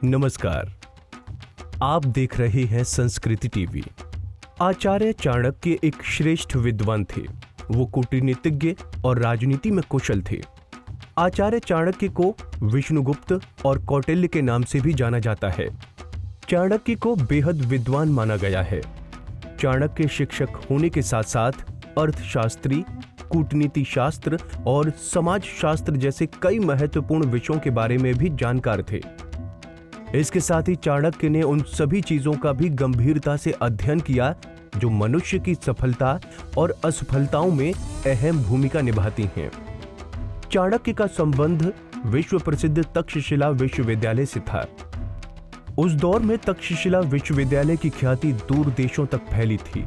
नमस्कार, आप देख रहे हैं संस्कृति टीवी। आचार्य चाणक्य एक श्रेष्ठ विद्वान थे। वो कूटनीतिज्ञ और राजनीति में कुशल थे। आचार्य चाणक्य को विष्णुगुप्त और कौटिल्य के नाम से भी जाना जाता है। चाणक्य को बेहद विद्वान माना गया है। चाणक्य शिक्षक होने के साथ साथ अर्थशास्त्री, कूटनीति शास्त्र और समाज शास्त्र जैसे कई महत्वपूर्ण विषयों के बारे में भी जानकार थे। इसके साथ ही चाणक्य ने उन सभी चीजों का भी गंभीरता से अध्ययन किया जो मनुष्य की सफलता और असफलताओं में अहम भूमिका निभाती हैं। चाणक्य का संबंध विश्व प्रसिद्ध तक्षशिला विश्वविद्यालय से था। उस दौर में तक्षशिला विश्वविद्यालय की ख्याति दूर देशों तक फैली थी।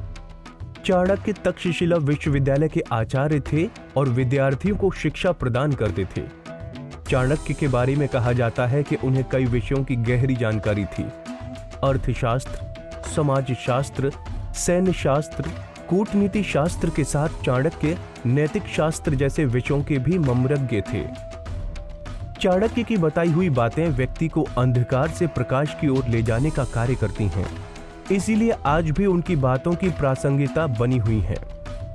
चाणक्य तक्षशिला विश्वविद्यालय के आचार्य थे और विद्यार्थियों को शिक्षा प्रदान करते थे। चाणक्य के बारे में कहा जाता है कि उन्हें कई विषयों की गहरी जानकारी थी। अर्थशास्त्र, समाजशास्त्र, सैन्य शास्त्र, कूटनीति शास्त्र के साथ चाणक्य नैतिक शास्त्र जैसे विषयों के भी मर्मज्ञ थे। चाणक्य की बताई हुई बातें व्यक्ति को अंधकार से प्रकाश की ओर ले जाने का कार्य करती हैं। इसीलिए आज भी उनकी बातों की प्रासंगिकता बनी हुई है।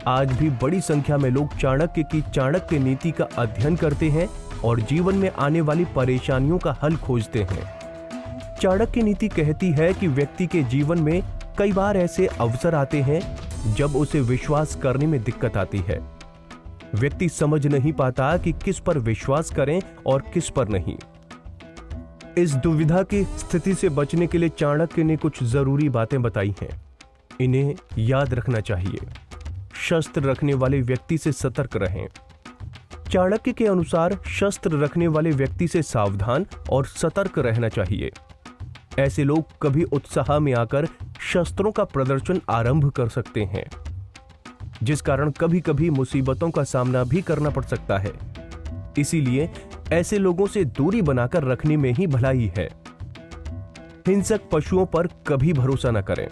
आज भी बड़ी संख्या में लोग चाणक्य की चाणक्य नीति का अध्ययन करते हैं और जीवन में आने वाली परेशानियों का हल खोजते हैं। चाणक्य नीति कहती है कि व्यक्ति के जीवन में कई बार ऐसे अवसर आते हैं जब उसे विश्वास करने में दिक्कत आती है। व्यक्ति समझ नहीं पाता कि किस पर विश्वास करें और किस पर नहीं। इस दुविधा की स्थिति से बचने के लिए चाणक्य ने कुछ जरूरी बातें बताई हैं। इन्हें याद रखना चाहिए। शस्त्र रखने वाले व्यक्ति से सतर्क रहें। चाणक्य के अनुसार शस्त्र रखने वाले व्यक्ति से सावधान और सतर्क रहना चाहिए। ऐसे लोग कभी उत्साह में आकर शस्त्रों का प्रदर्शन आरंभ कर सकते हैं, जिस कारण कभी कभी मुसीबतों का सामना भी करना पड़ सकता है। इसीलिए ऐसे लोगों से दूरी बनाकर रखने में ही भलाई है। हिंसक पशुओं पर कभी भरोसा न करें।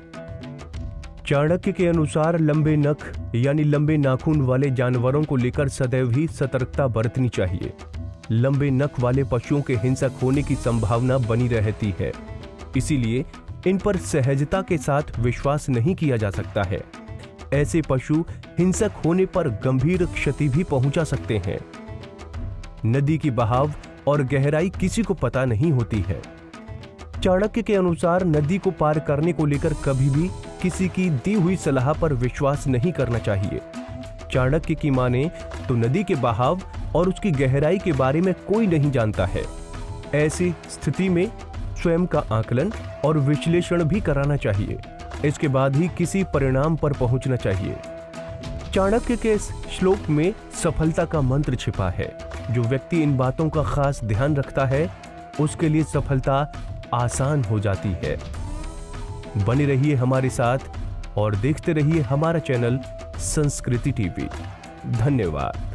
चाणक्य के अनुसार लंबे नख यानी लंबे नाखून वाले जानवरों को लेकर सदैव ही सतर्कता बरतनी चाहिए। लंबे नख वाले पशुओं के हिंसक होने की संभावना बनी रहती है। इसीलिए इन पर सहजता के साथ विश्वास नहीं किया जा सकता है। ऐसे पशु हिंसक होने पर गंभीर क्षति भी पहुंचा सकते हैं। नदी की बहाव और गहराई किसी को पता नहीं होती है। चाणक्य के अनुसार नदी को पार करने को लेकर कभी भी किसी की दी हुई सलाह पर विश्वास नहीं करना चाहिए। चाणक्य की माने तो नदी के बहाव और उसकी गहराई के बारे में कोई नहीं जानता है। ऐसी स्थिति में स्वयं का आकलन और विश्लेषण भी कराना चाहिए। इसके बाद ही किसी परिणाम पर पहुंचना चाहिए। चाणक्य के इस श्लोक में सफलता का मंत्र छिपा है। जो व्यक्ति इन बातों का खास ध्यान रखता है उसके लिए सफलता आसान हो जाती है। बने रहिए हमारे साथ और देखते रहिए हमारा चैनल संस्कृति टीवी। धन्यवाद।